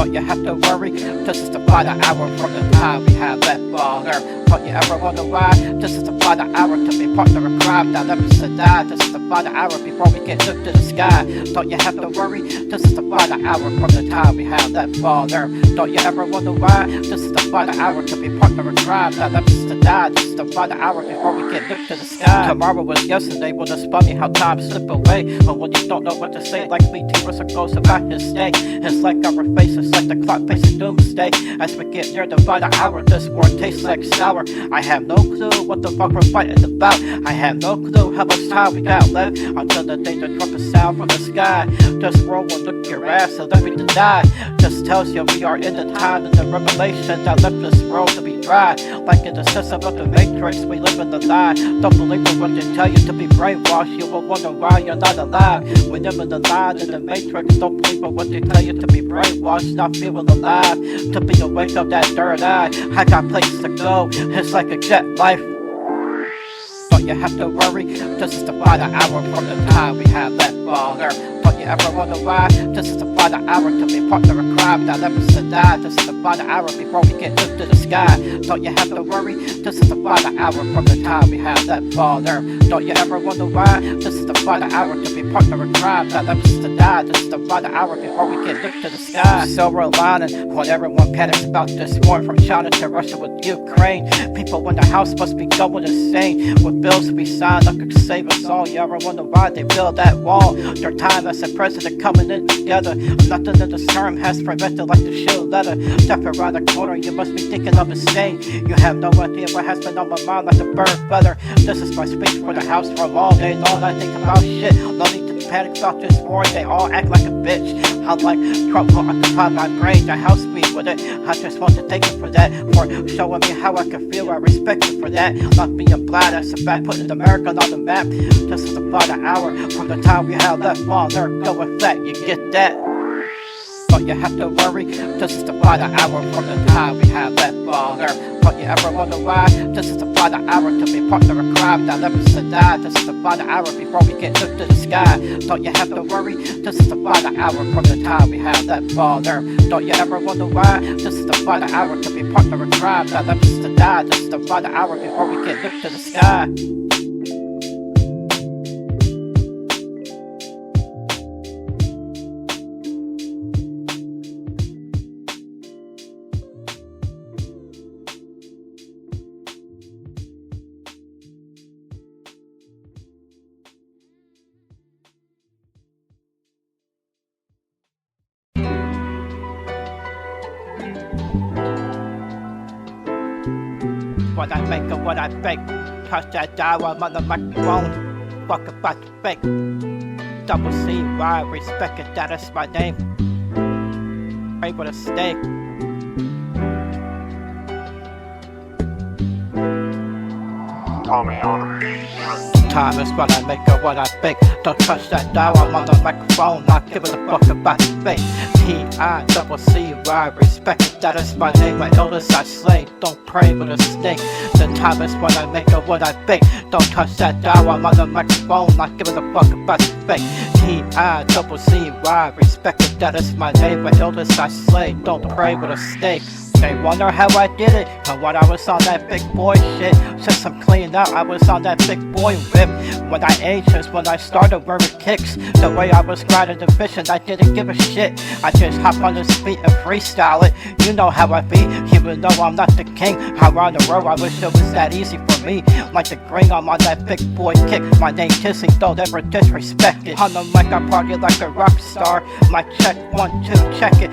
Don't you have to worry? This is the final hour from the time we have left on earth. Don't you ever wonder why? This is the final hour to be partner of crime. Now let us die. This is the final hour before we get looked to the sky. Don't you have to worry? This is the final hour from the time we have left on earth. Don't you ever wonder why? This is the final hour to be partner of crime. Now let us die. This is the final hour before we get looked to the sky. Tomorrow was yesterday. Well, it's funny how time slipped away. But when you don't know what to say, like me, T-Russell goes about his day. It's like our faces, like the clock facing doomsday. As we get near the final hour, this war tastes like sour. I have no clue what the fuck we're fighting about. I have no clue how much time we got left until the day the trumpet sound from the sky. This world will look your ass and let me to die. This tells you we are in the time of the revelation that left this world to be dry. Like in the system of the Matrix, we live in the lie. Don't believe in what they tell you to be brainwashed. You will wonder why you're not alive. We live in the lie in the Matrix. Don't believe in what they tell you to be brainwashed. Not feeling alive, to be awake of that third eye. I got places to go. It's like a jet life. Don't you have to worry? This is the final hour from the time we have left on earth. Don't you ever wonder why? This is the final hour to be partner of crime. Now let us die. This is the final hour before we get looked to the sky. Don't you have to worry? This is the final hour from the time we have left on earth. Don't you ever wonder why? This is the final hour to be partner of crime. Now let us die. This is the final hour before we get looked to the sky. Silver lining when everyone panics about this war from China to Russia with Ukraine. People in the house must be going insane with bills we signed that could save us all. You ever wonder why they build that wall? Their time as a president coming in together. Nothing in this term has prevented like the shoe letter. Step around the corner, you must be thinking of insane. You have no idea what has been on my mind like a bird feather. This is my speech for the house for all day long. I think about shit. No need to panic about this war. They all act like a bitch. I'm like Trump will occupy my brain. The house beat with it. I just want to thank you for that. For showing me how I can feel. I respect you for that. Not being blind, that's a fact. Putting America on the map. This is the final hour from the time we have left on earth. Going flat, you get that? Don't you have to worry? This is the final hour from the time we have left on earth. Don't you ever wonder why? This is the final hour to be partner of crime. Now let us die. This is the final hour before we get looked to the sky. Don't you have to worry? This is the final hour from the time we have left on earth. Don't you ever wonder why? This is the final hour to be partner of crime. Now let us die. This is the final hour before we get looked to the sky. What I make and what I fake. Touch that dial, I'm on the microphone. Fuck about the fake. Double C, Y, respect it, that is my name. Pray with a steak. Tommy on the beat. Time is what I make and what I fake. Don't touch that dial, I'm on the microphone. Not giving a fuck about the fake. T-I-double-C-Y, respect it, that is my name. My illness I slay, don't pray with a snake. The time is what I make and what I fake. Don't touch that dial, I'm on the microphone. Not giving a fuck about the fake. T-I-double-C-Y, respect it, that is my name. My illness I slay, don't pray with a snake. They wonder how I did it, and when I was on that big boy shit. Since I'm cleaned out, I was on that big boy whip. When I aged is when I started wearing kicks. The way I was grinding the vision, I didn't give a shit. I just hop on the beat and freestyle it. You know how I be, even though I'm not the king. Around the world, I wish it was that easy for me. Like the green, I'm on that big boy kick. My name Tizzy, don't ever disrespect it. On the mic, I party like a rock star. Mic check, 1, 2, check it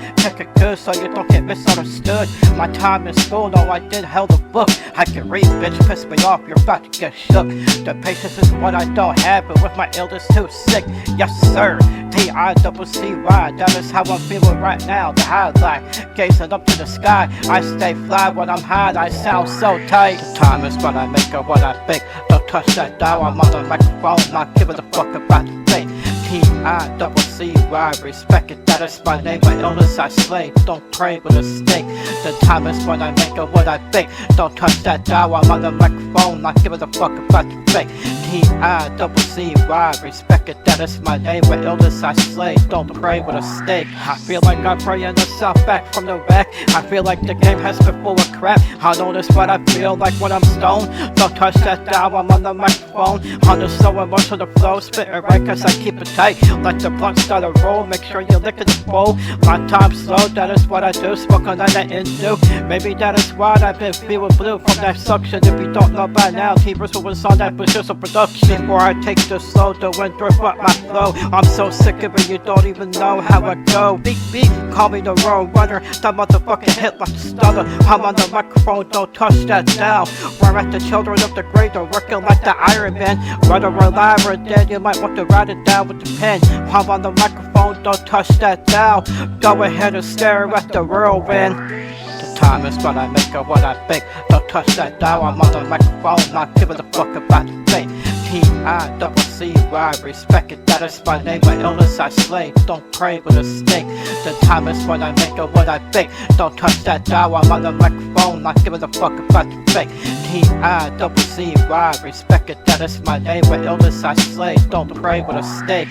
good so you don't get misunderstood. My time in school, no, I did held a book. I can read, bitch, piss me off, you're about to get shook. The patience is what I don't have, but with my illness too sick. Yes, sir. T-I-double-C-Y, that is how I'm feeling right now. The highlight, gazing up to the sky. I stay fly when I'm high, I sound so tight. The time is what I make or what I think. Don't touch that dial, I'm on the microphone. Not giving a fuck about the fake. T-I-double-C-Y, respect it. that is my name. My illness I slay, don't pray with a snake. The time is when I make it what I think. Don't touch that dial, I'm on the microphone, not giving a fuck about the fake. T-I-double-C-Y, respect it, that is my name. My illness I slay, don't pray with a snake. I feel like I'm praying the south back from the back. I feel like the game has been full of crap. I know this what I feel like when I'm stoned. Don't touch that dial, I'm on the microphone. On the slow and rush to the flow, spit it right cause I keep it tight. Let the blunt start a roll, make sure you lick at the bowl. My time slow, that is what I do, smoke on that into. Maybe that is why I've been feeling blue from that suction. If you don't know by now, Ritzzle was on that position production. Before I take the slow, the wind drip up my flow. I'm so sick of it, you don't even know how I go. Beep beep, call me the road runner. That motherfucking hit like a stunner. I'm on the microphone, don't touch that dial. We're at the children of the grave, they're working like the Iron Man. Whether we're alive or dead, you might want to write it down with the pen. I'm on the microphone, don't touch that dial. Go ahead and stare at the whirlwind. The time is when I make it what I think. Don't touch that dial, I'm on the microphone, not giving a fuck about the fate. T-I-double-C-Y, respect it, that is my name. My illness I slay, don't pray with a snake. The time is when I make it what I think. Don't touch that dial, I'm on the microphone, not giving a fuck about the fake. T-I-double-C-Y, respect it, that is my name. My illness I slay, don't pray with a snake.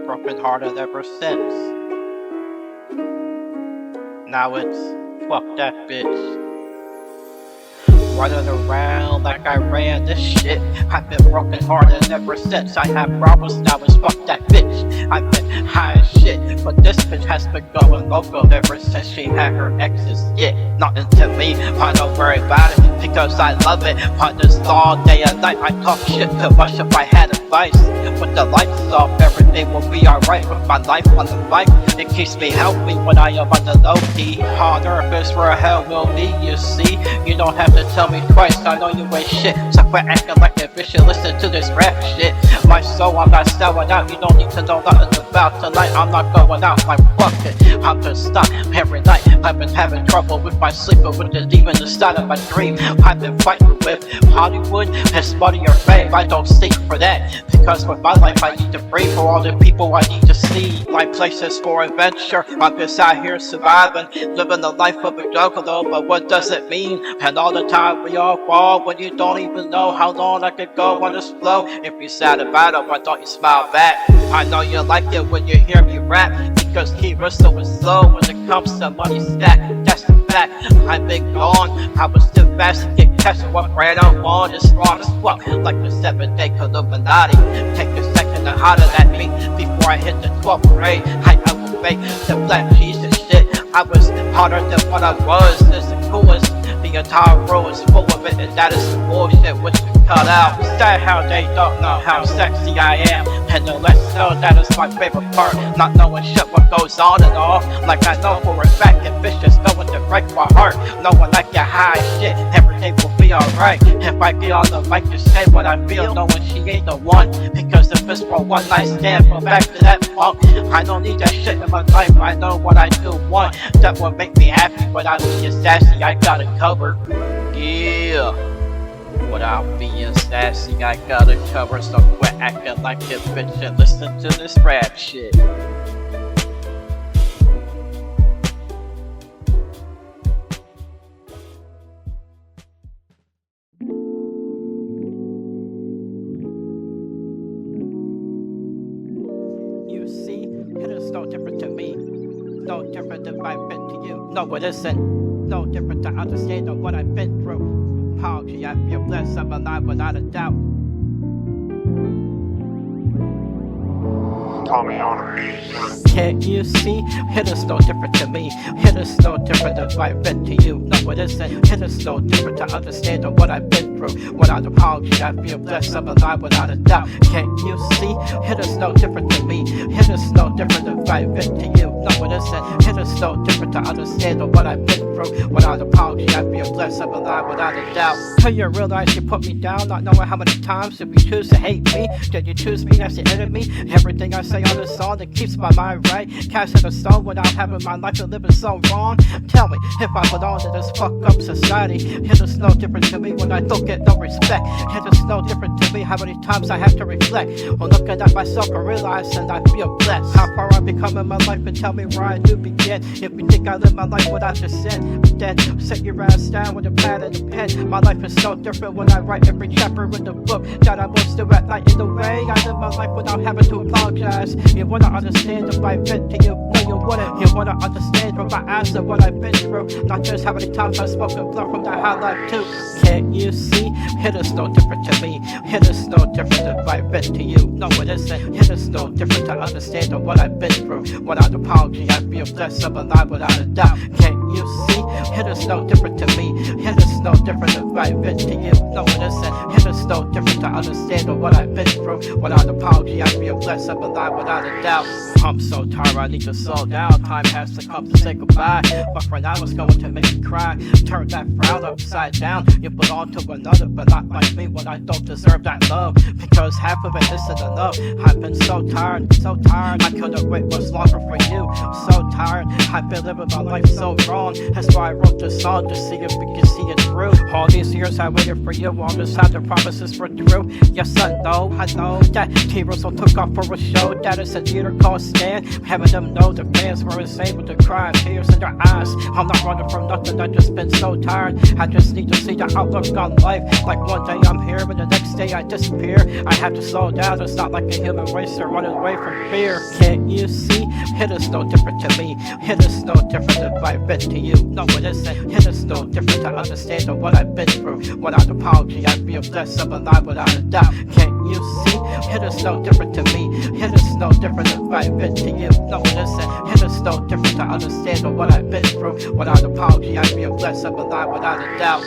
Broken hearted ever since. Now it's fuck that bitch. Running around like I ran this shit. I've been broken hearted ever since. I have problems, now it's fuck that bitch. I've been high as shit, but this bitch has been going loco ever since she had her exes. Yeah, nothing to me, I don't worry about it because I love it. On this long day and night, I talk shit too much if I had advice. With the lights off, everything will be alright. With my life on the bike, it keeps me healthy when I am on the low key. On earth is where hell will be, you see. You don't have to tell me twice, I know you ain't shit. So quit acting like a bitch and listen to this rap shit. My soul, I'm not selling out, you don't need to know nothing about tonight. I'm not going out, like fuck it. I'm just stuck every night. I've been having trouble with my sleeping with the demon inside of my dream. I've been fighting with Hollywood, it's money or fame. I don't seek for that, because with my life I need to pray for all the people I need to see. My place is for adventure, I'm just out here surviving, living the life of a juggalo, but what does it mean? And all the time we all fall when you don't even know how long I could go on this flow. If you're sad about it, why don't you smile back? I know you like it when you hear me rap, because Ritzzle is slow when it comes to money stack. That's the fact, I've been gone, I was too fast to get catch what brand I'm on is strong as fuck, like the 7-day Illuminati. Take a second to holler at me before I hit the 12th grade. I elevate the black Jesus shit. I was harder than what I was, it's the coolest. The entire row is full of it, and that is the bullshit which is cut out. Sad how they don't know how sexy I am, and the less so, that is my favorite part. Not knowing shit what goes on and all, like I know for a fact that bitch just knowing to break my heart. Knowing I get high as shit, everything will be alright. If I get on the mic to say what I feel, knowing she ain't the one. Because if it's for one night stand, go back to that funk. I don't need that shit in my life, I know what I do want. That would make me happy, without being sassy, I got it covered. Yeah, without being sassy, I got it covered. So quit acting like a bitch and listen to this rap shit. You see, it is no different to me, no different than I've been to you. No, it isn't. No different to understand what I've been through. Apology, I feel blessed, I'm alive without a doubt. Call me on a beat. Can't you see? It is no different to me. It is no different than I've been to you. No, it isn't. It is no different to understand what I've been through. Without apology, I feel blessed, I'm alive without a doubt. Can't you see? It is no different to me. It is no different than I've been to you. No, it isn't. It is so different to understand of what I've been through. Without apology, I feel blessed, I'm alive without a doubt. Till you realize you put me down, not knowing how many times if you choose to hate me, did you choose me as the enemy? Everything I say on this song that keeps my mind right, casting a stone without having my life and living so wrong. Tell me if I belong to this fucked up society. It is no different to me when I don't get no respect. It is no different to me how many times I have to reflect on looking at myself and realizing I feel blessed. How far I've become in my life and tell me where I do begin. If you think I live my life without your sin, then set your ass down with a pad and a pen. My life is so different when I write every chapter in the book that I must do at night. In the way I live my life without having to apologize. You wanna understand if I vent to you? No, you wouldn't. You wanna understand from my eyes of what I've been through, not just how many times I've spoken blood from the high life too. Can't you see? It is no different to me. It is no different if I vent to you. No, it isn't. It is no different to understand of what I've been through. Without apology, I feel blessed, I'm alive without a doubt. Can't you see? It is no different to me. It is no different if I vent to you. No, it isn't. It is no different to understand of what I've been through. Without apology, I feel blessed, I'm alive without a doubt. I'm so tired, I need to slow down. Time has to come to say goodbye. But for now, it's going to make me cry. Turn that frown upside down. You belong to another, but not like me when I don't deserve that love. Because half of it isn't enough. I've been so tired, I couldn't wait much longer for you. So tired, I've been living my life so wrong. That's why I wrote this song, to see if we can see it through. All these years I waited for you, all this time the promises were true. Yes, I know that Ritzzle took off for a show that is a theater called Stand. Having them know the fans were insane with the cry, tears in their eyes. I'm not running from nothing, I just been so tired. I just need to see the outlook on life. Like one day I'm here, but the next day I disappear. I have to slow down, it's not like a human race or running away from fear. Can't you see? It is no different to me. It is no different if I vent to you. No, it isn't. It is no different to understand of what I've been through. Without apology, I feel blessed, I'm alive without a doubt. Can't you see? It is no different to me. It is no different if I vent to you. No, it isn't. It is no different to understand of what I've been through. Without apology, I feel blessed, I'm alive without a doubt.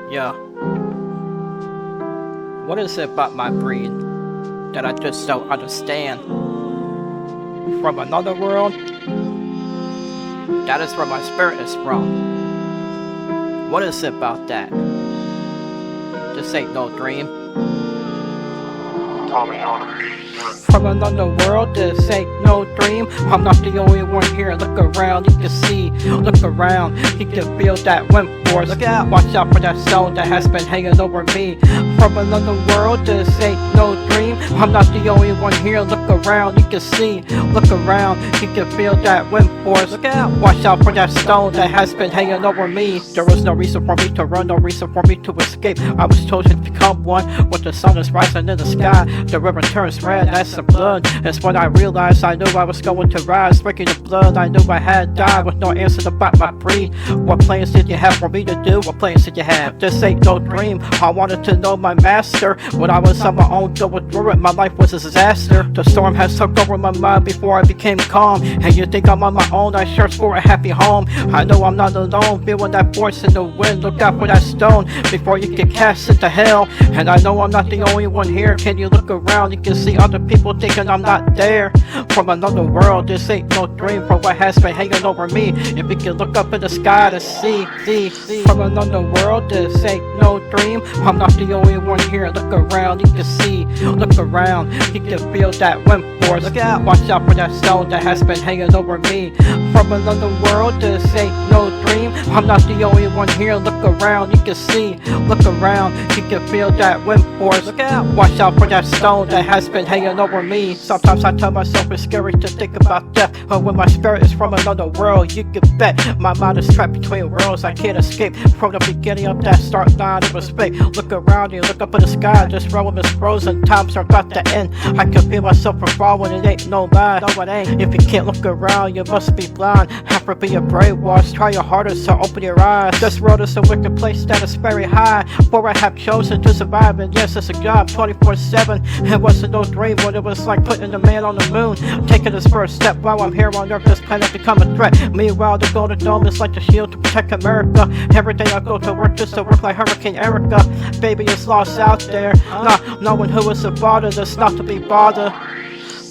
Yeah. What is it about my breed that I just don't understand? From another world? That is where my spirit is from. What is it about that? This ain't no dream. Tommy on the beat. From another world, this ain't no dream. I'm not the only one here. Look around, you can see. Look around, you can feel that wind force. Look out, watch out for that stone that has been hanging over me. From another world, this ain't no dream. I'm not the only one here. Look around, you can see. Look around, you can feel that wind force. Look out, watch out for that stone that has been hanging over me. There was no reason for me to run, no reason for me to escape. I was chosen to become one. When the sun is rising in the sky, the river turns red, that's the blood. That's when I realized I knew I was going to rise. Drinking the blood, I knew I had died with no answers about my breed. What plans did you have for me to do? What plans did you have? This ain't no dream. I wanted to know my master. When I was on my own, going through it, my life was a disaster. The storm has took over my mind before I became calm. And you think I'm on my own, I search for a happy home. I know I'm not alone, feeling that voice in the wind. Look out for that stone before you get cast into hell. And I know I'm not the only one here. Can you look around? You can see other people thinking I'm not there. From another world, this ain't no dream for what has been hanging over me. If you can look up in the sky to see. From another world, this ain't no dream. I'm not the only one here. Look around, you can see. Look around, you can feel that wind force. Look out, watch out for that stone that has been hanging over me. From another world, this ain't no dream. I'm not the only one here. Look around, you can see. Look around, you can feel that wind force. Look out, watch out for that stone that has been hanging over me. Sometimes I tell myself it's scary to think about death, but when my spirit is from another world, you can bet my mind is trapped between worlds I can't escape. From the beginning of that start line of respect, look around you, look up in the sky, this realm is frozen, times are about to end. I can feel myself revolving know it ain't no lie. No, it ain't. If you can't look around, you must be blind. Have to be a brainwash. Try your hardest to open your eyes. This world is a wicked place that is very high. For I have chosen to survive, and yes, it's a job 24/7. It wasn't no dream, but it was like putting a man on the moon. Taking this first step while I'm here on Earth, this planet become a threat. Meanwhile, the Golden Dome is like the shield to protect America. Every day I go to work just to work like Hurricane Erica. Baby is lost out there, not knowing who is the father. That's not to be bothered.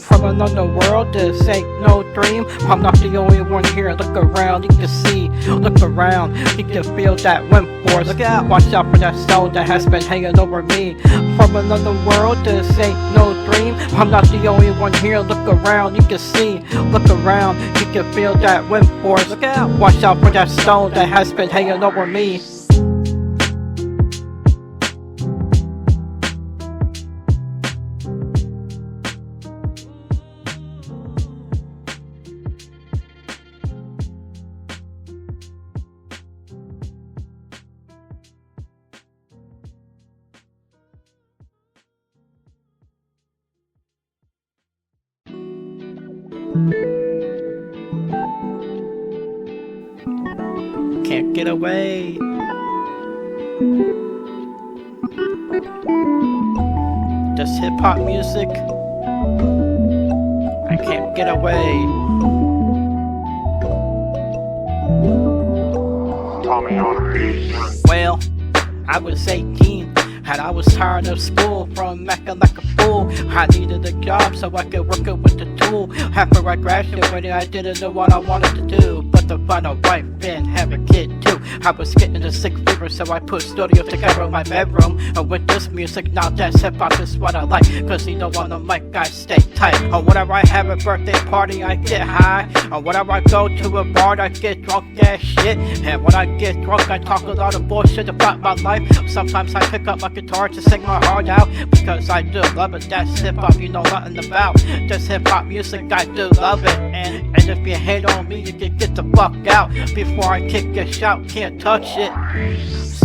From another world, this ain't no dream. I'm not the only one here. Look around, you can see. Look around, you can feel that wind force. Look out, watch out for that stone that has been hanging over me. From another world, this ain't no dream. I'm not the only one here. Look around, you can see. Look around, you can feel that wind force. Look out, watch out for that stone that has been hanging over me. Can't get away. This hip-hop music, I can't get away. Tommy on the beat, son. Well, I was 18 and I was tired of school, from acting like a fool. I needed a job so I could work it with the tool. After I graduated, I didn't know what I wanted to do, but to find a wife and have a kid too. I was getting a sick fever, so I put studio together in my bedroom. And with this music, now that's hip-hop is what I like. Cause you know on the mic I stay tight. Or whenever I have a birthday party, I get high. Or whenever I go to a bar, I get drunk as shit. And when I get drunk, I talk a lot of bullshit about my life. Sometimes I pick up my guitar to sing my heart out, because I do love it. That's hip-hop you know nothing about. This hip-hop music, I do love it. And if you hate on me, you can get the fuck out before I kick your shout. Can't touch it.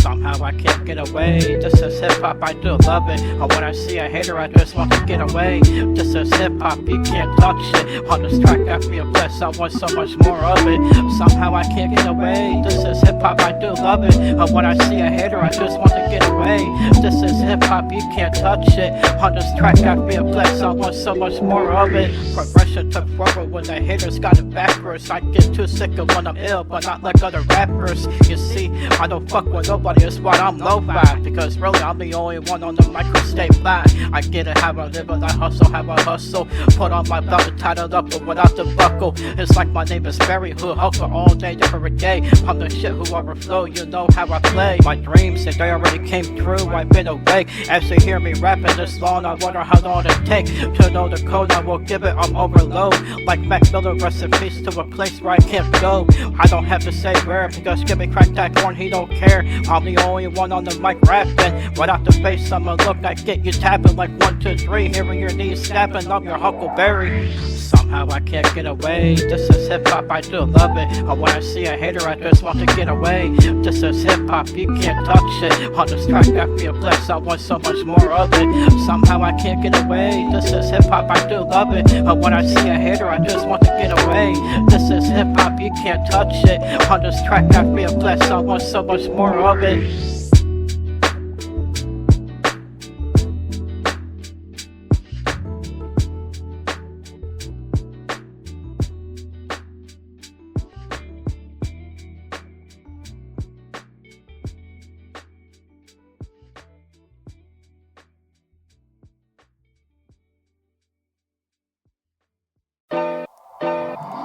Somehow I can't get away. This is hip-hop, I do love it. Or when I see a hater, I just want to get away. This is hip-hop, you can't touch it. On this track I feel blessed, I want so much more of it. Somehow I can't get away. This is hip-hop, I do love it. Or when I see a hater, I just want to get away. This is hip-hop, you can't touch it. On this track I feel blessed, I want so much more of it. Progression took forward when the haters got it backwards. I get too sick of when I'm ill, but not like other rappers. You see, I don't fuck with nobody. It's why I'm lo-fi, because really I'm the only one on the mic who stay fly. I get it how I live, and I hustle how I hustle. Put on my belt and tied it up, but without the buckle. It's like my name is Barry, who hustle all day, every day. I'm the shit who overflow, you know how I play. My dreams, and they already came true, I've been awake. As you hear me rapping this long, I wonder how long it take to know the code. I will give it, I'm overload. Like Mac Miller, rest in peace, to a place where I can't go. I don't have to say where, because Jimmy crack that corn, he don't care. I'm the only one on the mic rapping. Without the face, I'ma look, I get you tapping like 1, 2, 3. Hearing your knees snapping, I'm your Huckleberry. Somehow I can't get away. This is hip-hop, I do love it. Or when I see a hater, I just want to get away. This is hip-hop, you can't touch it. On this track I feel blessed, I want so much more of it. Somehow I can't get away. This is hip-hop, I do love it. Or when I see a hater, I just want to get away. This is hip-hop, you can't touch it. On this track I feel blessed, I want so much more of it.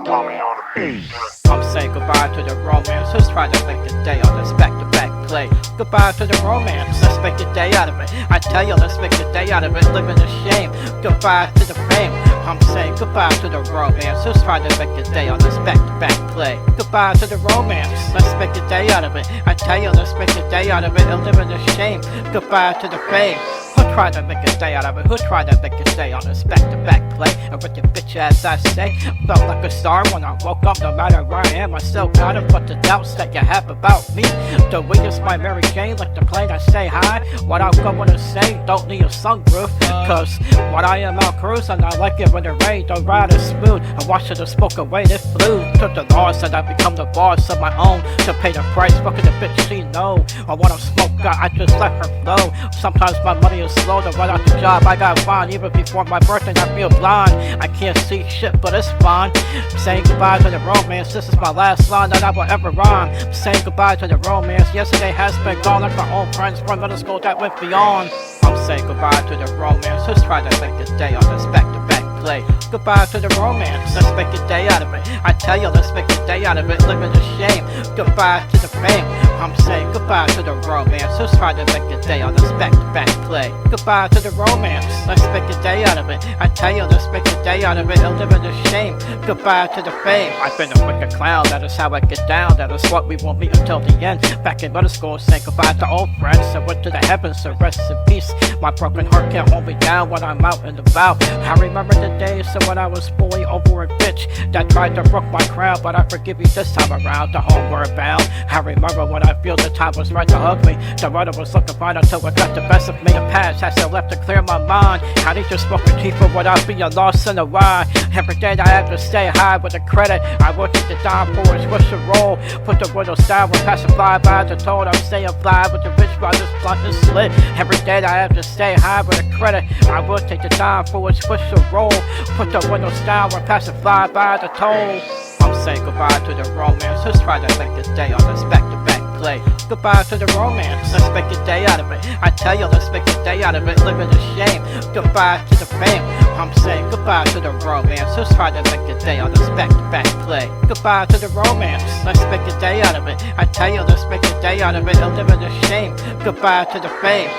Tommy on the beat, son. I'm saying goodbye to the romance. Let's try to make the day on this back-to-back play. Goodbye to the romance. Let's make a day out of it. I tell you, let's make a day out of it. Living the shame. Goodbye to the fame. I'm saying goodbye to the romance. Let's try to make a day on this back-to-back play. Goodbye to the romance. Let's make a day out of it. I tell you, let's make a day out of it. And living the shame. Goodbye to the fame. Who'll try to make a day out of it? Who'll try to make a day on this back-to-back play? And with your bitch ass I say, felt like a star when I woke up, no matter where I am. damn, I still got it. But the doubts that you have about me, the weakest my Mary Jane, like the plane I say hi. What I'm going to say, don't need a sunroof. Cause what I am out cruising, I like it when the rain don't ride as smooth. I watch the smoke away, it flew. Took the loss and I become the boss of my own. To pay the price, fucking the bitch she know. I wanna smoke, I just let her flow. Sometimes my money is slow to run out the job. I got fine even before my birthday, I feel blind. I can't see shit, but it's fine. Saying goodbye to the romance, this is my last line that I will ever rhyme. Saying goodbye to the romance, yesterday has been gone. Like my old friends from middle school that went beyond. I'm saying goodbye to the romance, let's try to make this day on this back-to-back play. Goodbye to the romance, let's make a day out of it. I tell you, let's make a day out of it, living the shame. Goodbye to the fame, I'm saying goodbye to the romance. Let's try to make a day on this back-to-back play. Goodbye to the romance, let's make a day out of it. I tell you, let's make a day out of it, and live in the shame. Goodbye to the fame. I've been a wicked clown, that is how I get down. That is what we won't meet until the end. Back in middle school, saying goodbye to old friends. I went to the heavens, so rest in peace. My broken heart can't hold me down when I'm out and about. I remember the days of when I was fully over a bitch that tried to broke my crown, but I forgive you this time around. The homeward bound. I remember when I feel the time was right to hug me. The runner was looking fine until it got the best of me. The past has still left to clear my mind. I need to smoke a cheaper without being lost in a ride. Every day I have to stay high with the credit. I work at the dime for a switch and roll. Put the windows down when passing fly by. The told I'm staying fly with the rich brothers blunt and slit. Every day I have to stay high with the credit. I will take the dime for a switch and roll. Put the windows down when passing fly by. The toll. I'm saying goodbye to the romance. Let's try to make this day on this back-to-back play. Goodbye to the romance. Let's make a day out of it. I tell you, let's make a day out of it, living the shame. Goodbye to the fame. I'm saying goodbye to the romance. Let's try to make a day on this back-to-back play. Goodbye to the romance. Let's make a day out of it. I tell you, let's make a day out of it, and live in the shame. Goodbye to the fame.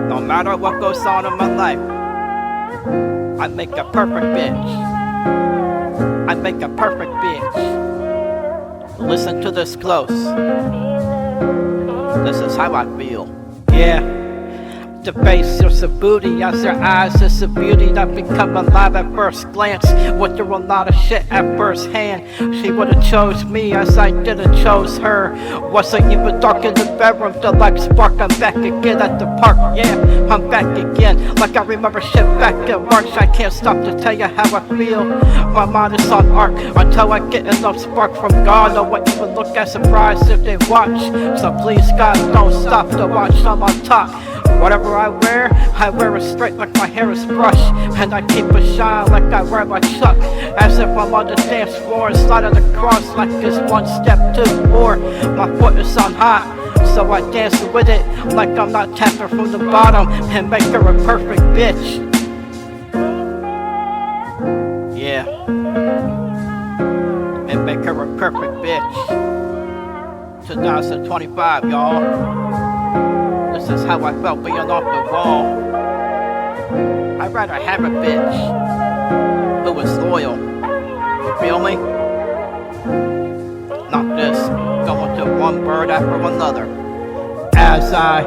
No matter what goes on in my life, I make a perfect bitch. I make a perfect bitch. Listen to this close. This is how I feel. Yeah. The face is a booty, as her eyes is a beauty that become alive at first glance. Went through a lot of shit at first hand. She would've chose me as I didn't chose her. Wasn't even dark in the bedroom, the light spark. I'm back again at the park, yeah, I'm back again. Like I remember shit back in March. I can't stop to tell you how I feel. My mind is on arc until I get enough spark from God. No one even look at surprise if they watch. So please God, don't stop to watch. I'm on top. Whatever I wear it straight like my hair is brushed. And I keep it shine like I wear my chuck. As if I'm on the dance floor and sliding across like it's 1 step 2 4. My foot is on high, so I dance with it like I'm not tapping from the bottom. And make her a perfect bitch. Yeah. And make her a perfect bitch. 2025, y'all. This is how I felt being off the wall. I'd rather have a bitch who was loyal. You feel me? Not this, going to one bird after another. As I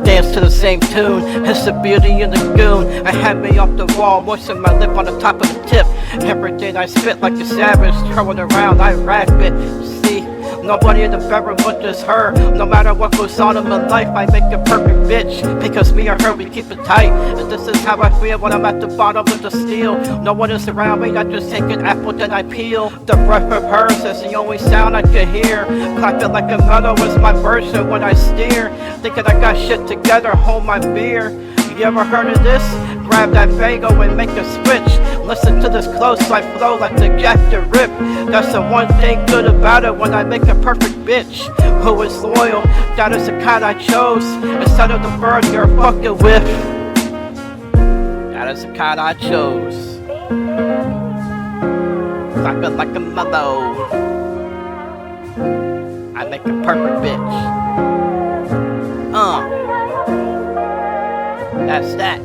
dance to the same tune, it's the beauty in the goon. I had me off the wall, moisten my lip on the top of the tip. Every day I spit like a savage, throwing around, I rap it. See, nobody in the bedroom but just her. No matter what goes on in my life, I make a perfect bitch. Because me or her, we keep it tight. And this is how I feel when I'm at the bottom of the steel. No one is around me, I just take an apple, then I peel. The breath of hers is the only sound I can hear. Clapping like a meadow is my version when I steer. Thinking I got shit together, hold my beer. You ever heard of this? Grab that Fago and make a switch. Listen to this close, I flow like the Jack the Rip. That's the one thing good about it when I make a perfect bitch who is loyal. That is the kind I chose instead of the bird you're fucking with. That is the kind I chose. Clapping like a mellow. I make a perfect bitch. That's that.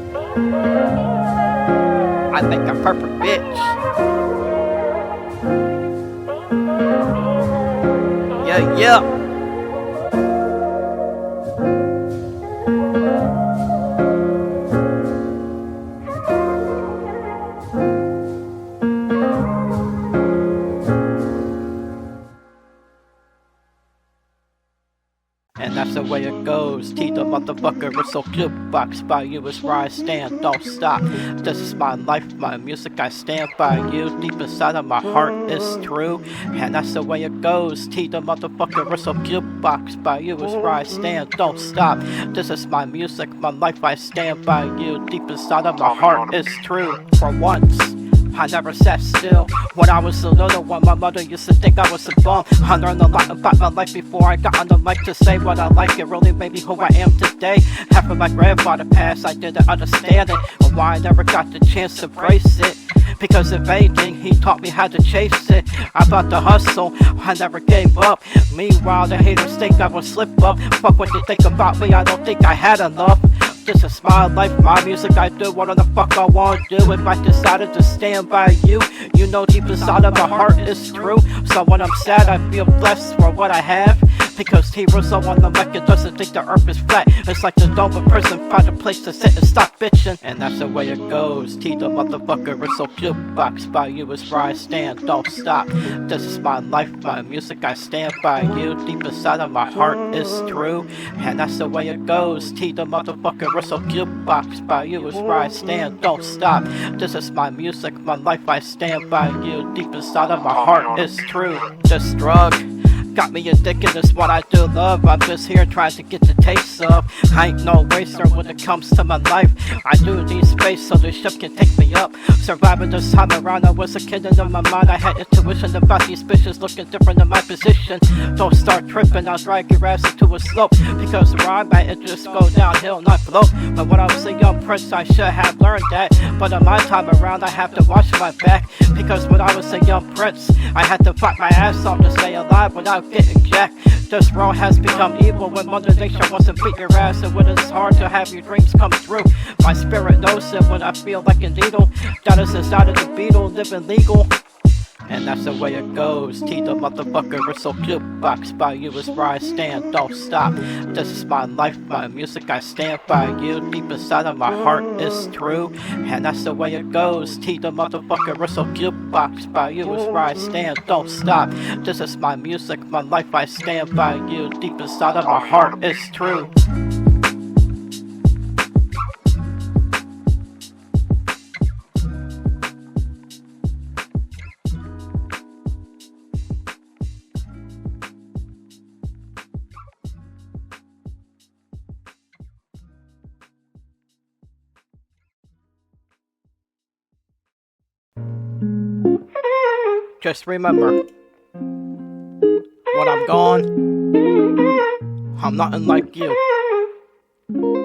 I make a perfect bitch. Yeah, yeah. And that's the way it goes. T the motherfucker, Ritzzle jukebox. By you is where I stand, don't stop. This is my life, my music, I stand by you. Deep inside of my heart is true. And that's the way it goes. T the motherfucker, Ritzzle jukebox. By you is where I stand, don't stop. This is my music, my life, I stand by you. Deep inside of my heart is true. For once I never sat still. When I was a little one, my mother used to think I was a bum. I learned a lot about my life before I got on the mic to say what I like. It really made me who I am today. After my grandfather passed, I didn't understand it, or why I never got the chance to embrace it. Because if anything, he taught me how to chase it. I thought the hustle, I never gave up. Meanwhile, the haters think I will slip up. Fuck what they think about me, I don't think I had enough. This is my life, my music, I do what the fuck I wanna do. If I decided to stand by you, you know deep inside of my heart is true. So when I'm sad, I feel blessed for what I have. Because Ritzzle on the mic, it doesn't think the earth is flat. It's like the dome of person, find a place to sit and stop bitching. And that's the way it goes. T the motherfucker, Ritzzle jukebox. By you is where I stand, don't stop. This is my life, my music, I stand by you. Deep inside of my heart is true. And that's the way it goes. T the motherfucker, Ritzzle jukebox. By you is where I stand, don't stop. This is my music, my life, I stand by you. Deep inside of my heart is true. This drug got me addicted, is what I do love. I'm just here trying to get the taste of. I ain't no waster when it comes to my life. I do need space so the ship can take me up. Surviving this time around, I was a kid and in my mind I had intuition about these bitches looking different in my position. Don't start tripping, I'll drag your ass into a slope. Because where I'm at, it just go downhill, not float. But when I was a young prince, I should have learned that. But in my time around, I have to watch my back. Because when I was a young prince, I had to fight my ass off to stay alive without getting jacked. This world has become evil when Mother Nature wants to beat your ass, and when it's hard to have your dreams come true. My spirit knows it when I feel like a needle that is inside of the beetle, living legal. And that's the way it goes. T the motherfucker, Ritzzle jukebox. By you is where I stand, don't stop. This is my life, my music, I stand by you. Deep inside of my heart is true. And that's the way it goes. T the motherfucker, Ritzzle jukebox. By you is where I stand, don't stop. This is my music, my life, I stand by you. Deep inside of my heart is true. Just remember, when I'm gone, I'm nothing like you.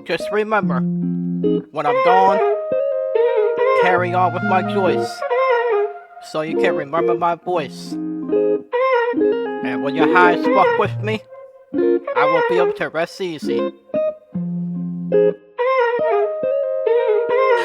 Just remember, when I'm gone, carry on with my joys, so you can remember my voice. And when you're high as fuck with me, I will be able to rest easy.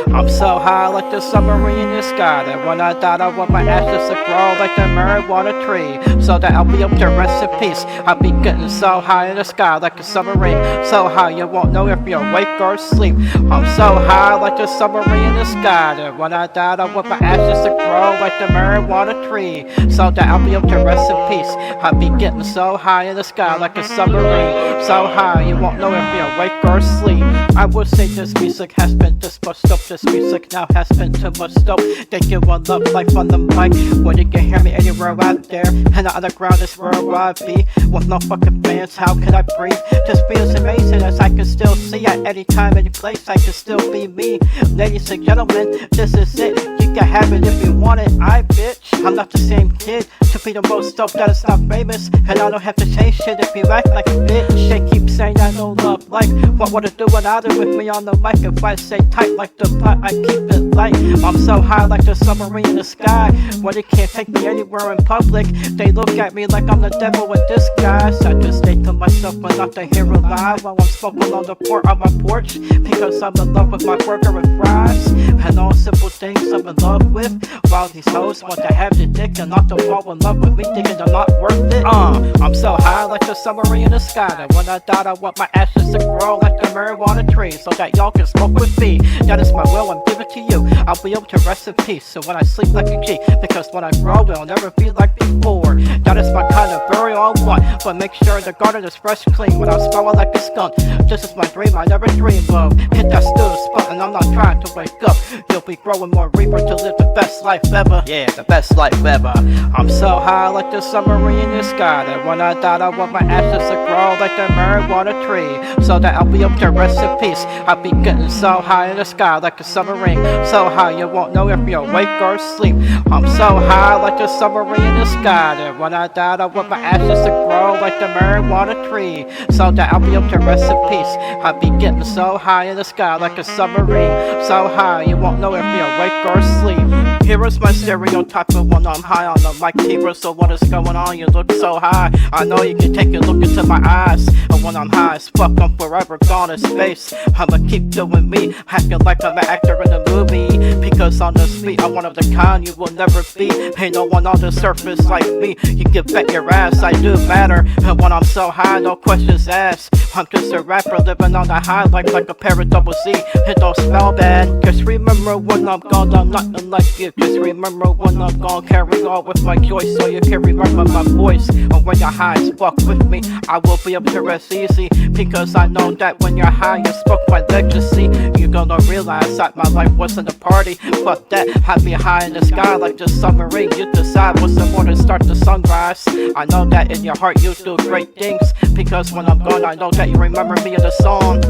I'm so high like the submarine in the sky that when I die I want my ashes to grow like the marijuana tree, so that I'll be able to rest in peace. I'll be getting so high in the sky like a submarine, so high you won't know if you're awake or asleep. I'm so high like the submarine in the sky that when I die I want my ashes to grow like the marijuana tree, so that I'll be able to rest in peace. I'll be getting so high in the sky like a submarine, so high you won't know if you're awake or asleep. I would say this music has been this much dope. This music now has been too much dope. Thank you, one love life on the mic. When you can hear me anywhere out there, and the underground is where I be. With no fucking fans, how can I breathe? This feels amazing as I can still see at any time, any place. I can still be me. Ladies and gentlemen, this is it. You can have it if you want it. I bitch, I'm not the same kid. to be the most dope that is not famous. And I don't have to change shit if you act like a bitch. They keep saying I know love life. What would it do without it with me on the mic? If I say tight like the pot, I keep it light. I'm so high like the submarine in the sky. Well, they can't take me anywhere in public. They look at me like I'm the devil in disguise. I just say to myself, I'm not to hear alive while I'm smoking on the port on my porch. Because I'm in love with my burger and fries. And all simple things I'm in love with. While these hoes want to have the dick and not to fall in love with me, thinking they're not worth it. I'm so high like the submarine in the sky. That when I die, I want my ashes to grow like the marijuana tree, so that y'all can smoke with me. That is my will, I'm giving to you. I'll be able to rest in peace. So when I sleep like a G, because when I grow, it'll never be like before. That is my kind of burial I want, but make sure the garden is fresh clean when I'm smelling like a skunk. This is my dream I never dreamed of. Hit that snooze button, I'm not trying to wake up. You'll be growing more reaper to live the best life ever. Yeah, the best life ever. I'm so high like the submarine in the sky, that when I die, I want my ashes to grow like the marijuana tree, so that I'll be able to rest in peace. I'll be getting so high in the sky like a submarine, so high you won't know if you're awake or asleep. I'm so high like the submarine in the sky, that when I die, I want my ashes to grow like the marijuana tree, so that I'll be able to rest in peace. I'll be getting so high in the sky like a submarine, so high you won't know if you're awake or asleep. Here is my stereotype of when I'm high on the mic, T-Bird. So what is going on? You look so high. I know you can take a look into my eyes. And when I'm high as fuck, I'm forever gone in space. I'ma keep doing me, acting like I'm an actor in a movie. Because on the street, I'm one of the kind you will never be. Ain't no one on the surface like me. You can bet your ass I do matter. And when I'm so high, no questions asked. I'm just a rapper living on the high like a pair of double Z. It don't smell bad. Just remember when I'm gone, I'm nothing like you. Just remember when I'm gone, carry on with my joy, so you can remember my voice. And when you're high as fuck with me, I will be able to rest easy. Because I know that when you're high, you spoke my legacy. You're gonna realize that my life wasn't a party. Fuck that, I'd be high in the sky like the submarine. You decide what's the morning, start the sunrise. I know that in your heart you do great things. Because when I'm gone, I know that you remember me in the song.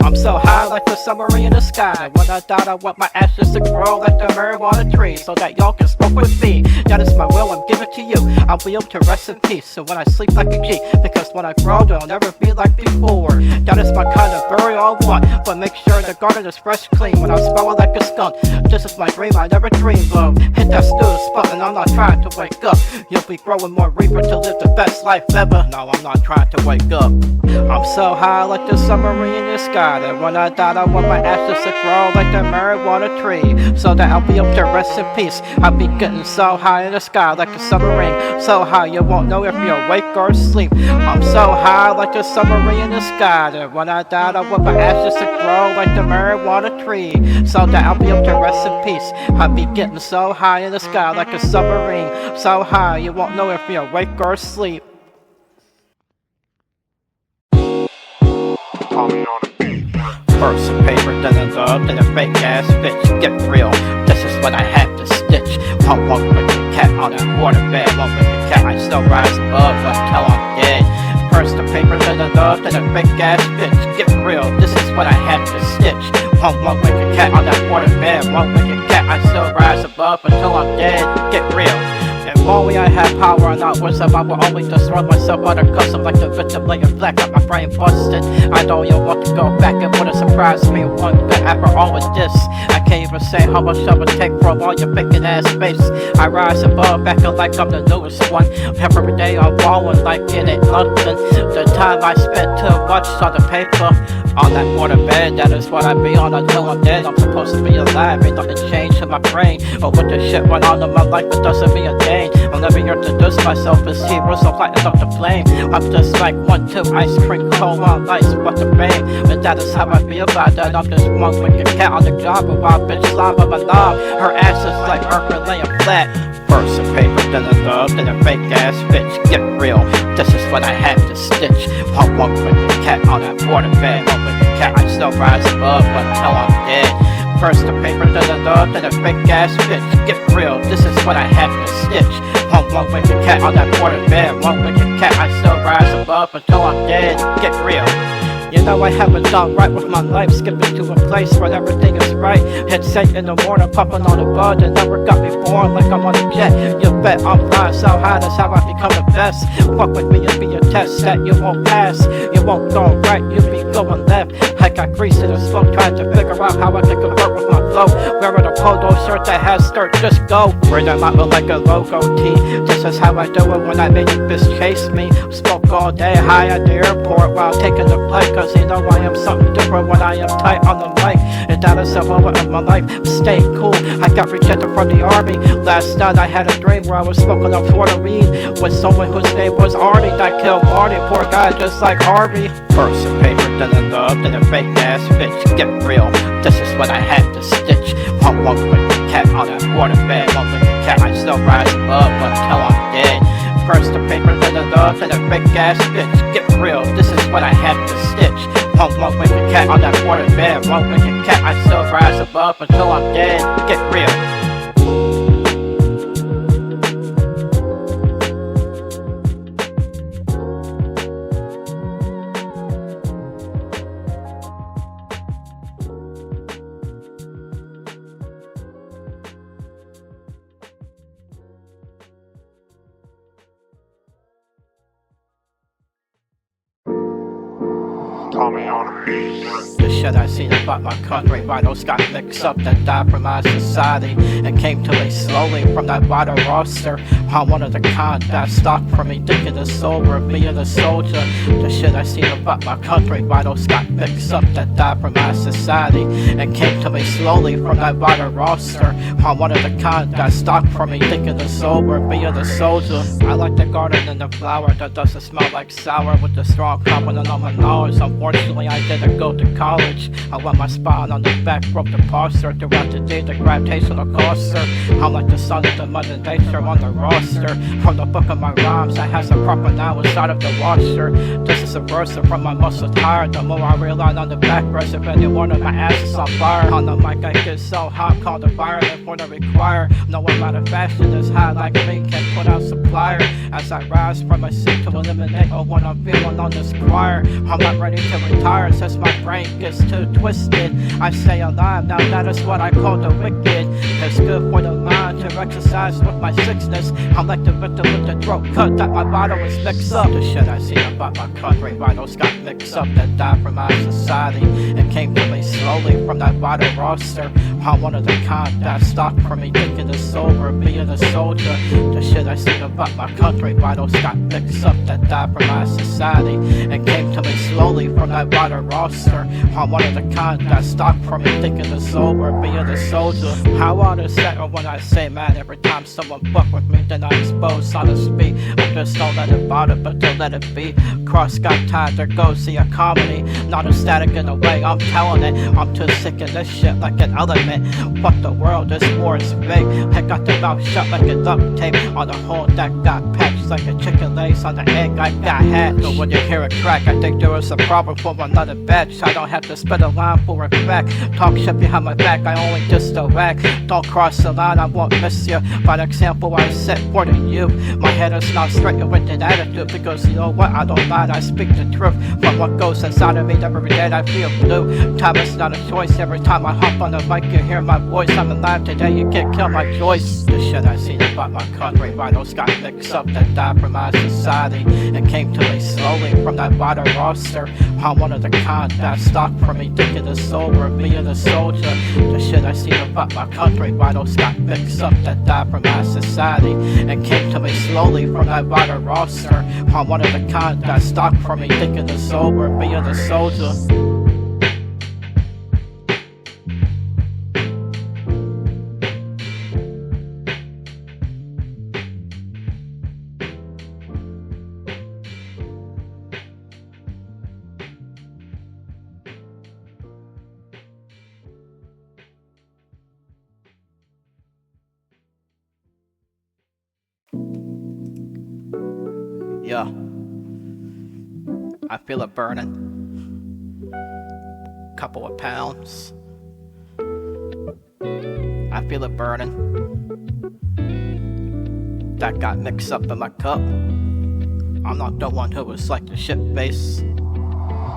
I'm so high like the submarine in the sky. When I die, I want my ashes to grow like the marijuana tree, so that y'all can smoke with me. That is my will, I'm giving to you. I'll be able to rest in peace. So when I sleep like a G, because when I grow, it'll never be like before. That is my kind of burial I want, but make sure the garden is fresh clean when I'm smelling like a skunk. This is my dream I never dreamed of. Hit that snooze button, I'm not trying to wake up. You'll be growing more reaper to live the best life ever. No, I'm not trying to wake up. I'm so high like the submarine in the sky, that when I die, I want my ashes to grow like the marijuana tree, so that I'll be able to rest in peace. I'll be getting so high in the sky like a submarine, so high you won't know if you're awake or asleep. I'm so high like the submarine in the sky, that when I die, I want my ashes to grow like the marijuana tree, so that I'll be able to rest in peace. I'll be getting so high in the sky like a submarine, so high you won't know if you're awake or asleep. Tommy on the beat. First a paper, then a love, then a fake ass bitch. Get real, this is what I had to stitch. One walk with the cat on that waterbed. One with the cat, I still rise above until I'm dead. First a paper, then a love, then a fake ass bitch. Get real, this is what I had to stitch. One walk with the cat on that waterbed. One with the cat, I still rise above until I'm dead. Get real. If only I had power and not wisdom, I would always just run myself out of custom like the victim laying flat, got my brain busted. I don't even want to go back, and would've surprised me one bit after all of this. I can't even say how much I would take from all your faking ass face. I rise above, acting like I'm the newest one. Every day I'm falling like it ain't nothing. The time I spent too much on the paper, on that waterbed, that is what I be on until I'm dead. I'm supposed to be alive, ain't nothing changed in my brain. Or what the shit went on in my life, it doesn't mean a thing. I'll never introduce myself as heroes, so lighting up the flame. I'm just like 1-2 ice cream, cold on ice, what the rain. But that is how I feel about that. I'm just one with your cat on the job, a wild bitch slime of my knob. Her ass is like earth laying flat. First a paper, then a love, then a fake ass bitch. Get real, this is what I had to stitch. One walk with the cat on that waterbed. One with the cat, I still rise above until I'm dead. First a paper, then a love, then a fake ass bitch. Get real, this is what I had to stitch. One with the cat on that waterbed. One with the cat, I still rise above until I'm dead. Get real. You know I haven't done right with my life, skipping to a place where everything is right. Hit set in the morning, puffing on a bud, and never got me born like I'm on a jet. You bet I'm flying so high, that's how I become the best. Fuck with me and be a test that you won't pass. You won't go right, you be going left. I got grease in the smoke, trying to figure out how I can convert with my flow. Wearing a polo shirt that has skirt, just go. Wear them out look like a logo tee. This is how I do it when I make you bitch chase me. Smoke all day high at the airport while taking the flight, cause you know I am something different when I am tight on the mic. And that is the moment of my life, stay cool. I got rejected from the army. Last night I had a dream where I was smoking a Florida weed with someone whose name was Arnie that killed Marty. Poor guy just like Harvey. First a paper, then a love, then a fake ass bitch. Get real, this is what I had to stitch. One with the cat on that waterbed. One with the cat, I still rise above until I'm dead. First a paper, then a love, then a fake ass bitch. Get real, this is what I had to stitch. One with the cat on that waterbed. One with the cat, I still rise above until I'm dead. Get real. Tommy on the beat. The shit I seen about my country, vitals got mixed up that died from my society and came to me slowly from that vital roster. I'm one of the kind that stopped from me thinking the soul of being a soldier. The shit I seen about my country, vitals got mixed up that died from my society and came to me slowly from that vital roster. I'm one of the kind that stopped from me thinking the soul of being a soldier. I like the garden and the flower that doesn't smell like sour with the strong confidence on my knowledge. Unfortunately, I didn't go to college. I went my spine on the back, broke the posture throughout the day, the gravitational coaster. I'm like the son of the mother nature on the roster. From the book of my rhymes, I have some proper now inside of the washer. This is a verse from my muscle tired. The more I realize on the back verse, if any one of my asses on fire. On the mic, I get so hot, called the violent for the require. No amount of fashion is high like me can put out supplier. As I rise from a seat to eliminate all what I'm feeling on this choir. I'm not ready to retire since my brain gets too twisted. I stay alive, now that is what I call the wicked. It's good for the mind to exercise with my sickness. I'm like the victim with the throat cut that my vital is mixed up. The shit I seen about my country, vitals got mixed up that died from my society and came to me slowly from that vital roster. I'm one of the kind that stopped from me thinking the soul of being a soldier. The shit I seen about my country, vitals got mixed up that died from my society and came to me slowly from that vital roster. I'm one of the kind that stopped from me thinking the soul of being a soldier. How on is that when I say, man, every time someone fuck with me, then I expose, so to speak. I just don't let it bother, but to let it be. Cross got time to go see a comedy, not a static in a way, I'm telling it. I'm too sick of this shit like an element. Fuck the world, this war is fake. I got the mouth shut like a duct tape on the hole that got patched like a chicken lace on the egg I got hatched. So when you hear a crack, I think there is a problem for another batch. I don't have to spit a line for a fact. Talk shit behind my back, I only just a whack. Don't cross the line, I won't miss you. By the example I set for the youth, my head is not straight with an attitude. Because you know what, I don't lie, I speak the truth. From what goes inside of me, every day I feel blue. Time is not a choice, every time I hop on the mic you hear my voice. I'm alive today, you can't kill my choice. The shit I seen about my country, vitals got mixed up that died from my society and came to me slowly from that vital roster. I'm one of the kind that stopped from me thinking the soul of being a soldier. The shit I seen about my country, vitals got mixed up that died from my society and came to me slowly from that vital roster. I'm one of the kind that stopped from me thinking the soul of being a soldier. Yeah, I feel it burning. Couple of pounds. I feel it burning. That got mixed up in my cup. I'm not the one who was like the shit face.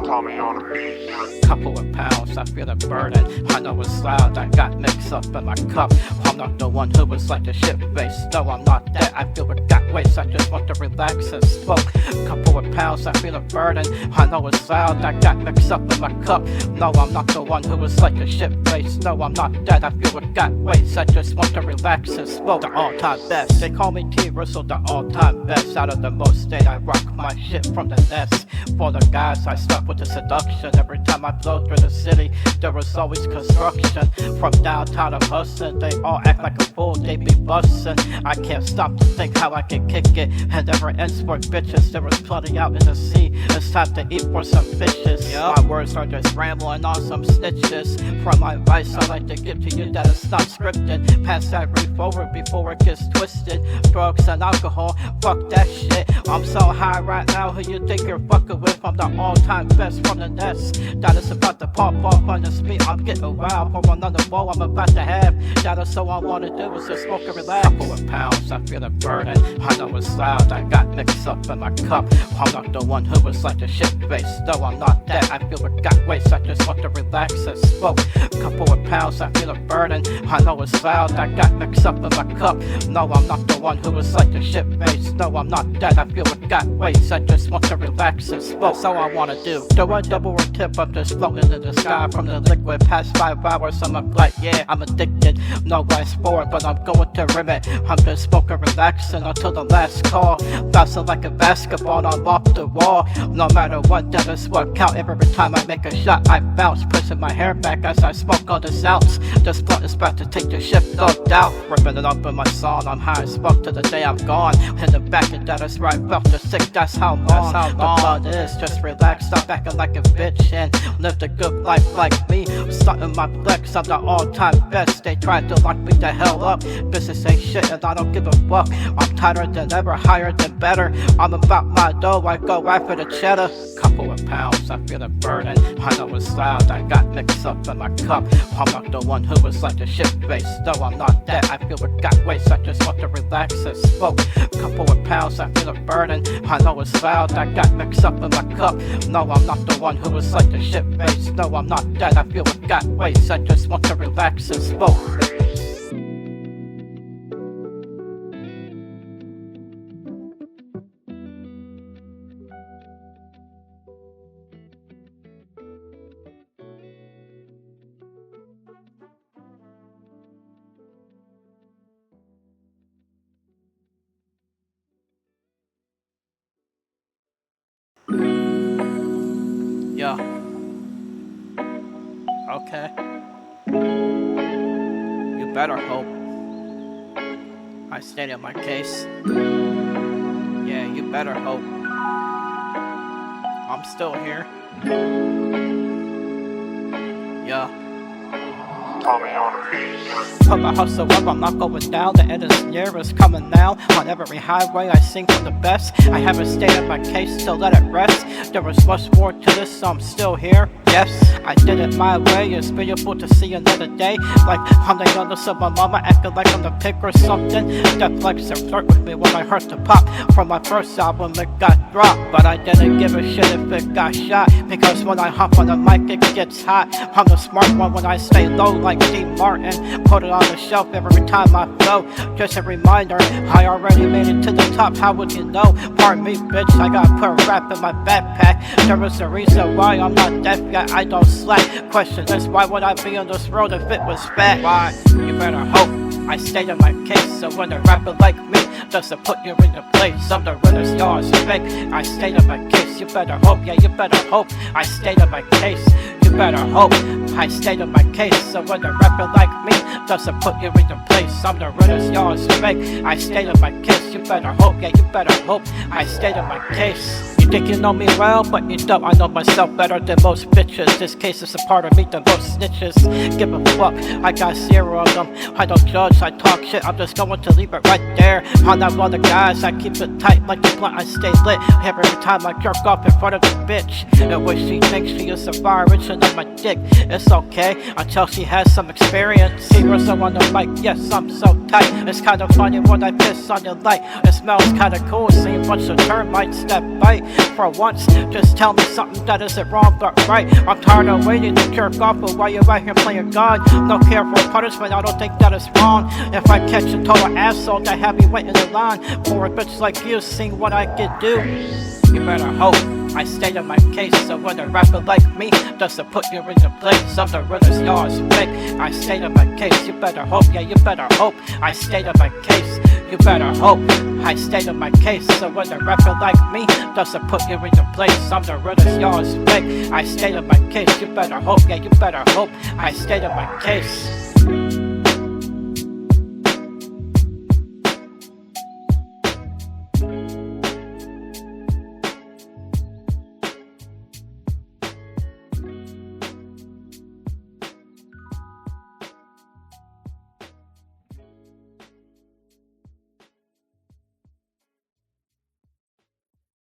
Tommy on the beat. Couple of pounds, I feel a burden. I know it's loud, I got mixed up in my cup. I'm not the one who was like a shit face. No, I'm not that. I feel it got waste. I just want to relax and smoke. Couple of pounds, I feel a burden. I know it's loud, I got mixed up in my cup. No, I'm not the one who was like a shit face. No, I'm not that. I feel it got waste. I just want to relax and smoke. The all-time best. They call me Ritzzle, the all-time best. Out of the most state, I rock my shit from the nest. For the guys, I stuck with the seduction. Every time I flow through the city, there was always construction. From downtown to hustling, they all act like a fool, they be bustin'. I can't stop to think how I can kick it. And never ends for bitches, there was plenty out in the sea. It's time to eat for some fishes. My words are just rambling on some snitches. From my advice, I like to give to you that it's not scripted. Pass that reef over before it gets twisted. Drugs and alcohol, fuck that shit. I'm so high right now, who you think you're fucking with? I'm the all-time best from the nest. That is about to pop off on the speed. I'm getting wild for another bowl I'm about to have. That is so I wanna do is just smoke and relax. Couple of pounds, I feel it burning. I know it's loud, I got mixed up in my cup. I'm not the one who was like a shit face. No, I'm not that. I feel it got waste. I just want to relax and smoke. Couple of pounds, I feel it burning. I know it's loud, I got mixed up in my cup. No, I'm not the one who was like a shit face. No, I'm not that. I feel it got waste. I just want to relax and smoke. So I wanna do. Do a double or tip up, just floating in the sky from the liquid. Past 5 hours, I'm like, yeah, I'm addicted. No rice for it, but I'm going to rim it. I'm just smoking, relaxing until the last call. Bouncing like a basketball, I'm off the wall. No matter what, that is what count. Every time I make a shot, I bounce, pushing my hair back as I smoke all this ounce. This blunt is about to take the shift of doubt. Ripping it up in my song, I'm high as fuck till the day I'm gone. In the back of that is right, felt the sick, that's how long. The blood is, just relax, stop acting like a bitch and live the good life like me. Starting my flex, I'm the all-time best. They tried to lock me the hell up. Business ain't shit and I don't give a fuck. I'm tighter than ever, higher than better. I'm about my dough, I go after the cheddar. Couple of pounds, I feel it burning. I know it's loud, I got mixed up in my cup. I'm not the one who was like a shit face. No, I'm not that. I feel it got waste. I just want to relax and smoke. Couple of pounds, I feel it burning. I know it's loud, I got mixed up in my cup. No, I'm not the one who was like a shit face. No, I'm not that. I feel it got waste. I just want to relax and smoke. Yeah. Okay. You better hope I stayed in my case. Yeah, you better hope I'm still here. Yeah. Tommy on the beat. Put my hustle up, I'm not going down. The end is near, is coming now. On every highway I sing for the best. I haven't stated my case to let it rest. There was much more to this, so I'm still here. Yes, I did it my way. It's beautiful to see another day. Like I'm the youngest of my mama, acting like I'm the pick or something. That flex and flirt with me when I heard the pop. From my first album it got dropped, but I didn't give a shit if it got shot. Because when I hop on the mic it gets hot. I'm the smart one when I stay low like D. Martin. Put it on the shelf every time I flow. Just a reminder, I already made it to the top, how would you know? Pardon me bitch, I gotta put rap in my backpack. There is a reason why I'm not deaf yet, I don't slack. Question is, why would I be on this road if it was fat? Why? You better hope I stayed in my case. So when a rapper like me doesn't put you in your place, I'm the winner's yours fake. I stayed in my case. You better hope, yeah, you better hope I stayed in my case. You better hope I stayed in my case. So when a rapper like me doesn't put you in your place, I'm the winner's yours fake. I stayed in my case. You better hope, yeah, you better hope I stayed in my case. You think you know me well, but you don't. I know myself better than most bitches. This case is a part of me than most snitches. Give a fuck, I got 0 of them. I don't judge, I talk shit, I'm just going to leave it right there. I'm not one of the guys, I keep it tight like the blunt, I stay lit. Every time I jerk off in front of the bitch, and when she thinks she is a fire, reaching on my dick. It's okay, until she has some experience. Ritzzle on the mic, yes, I'm so tight. It's kinda funny when I piss on your light. It smells kinda cool, see a bunch of termites that bite. For once, just tell me something that isn't wrong but right. I'm tired of waiting to jerk off, but while you're right here playing God, no care for punishment, I don't think that is wrong. If I catch a total asshole that have me waiting in line for a bitch like you, seeing what I could do. You better hope I stated my case, so when a rapper like me does to put you in the place of the realest yours fake. I stated my case, you better hope, yeah, you better hope I stated my case, you better hope I stated my case, so when a rapper like me does to put you in the place of the realest yours fake. I stated my case, you better hope, yeah, you better hope I stated my case.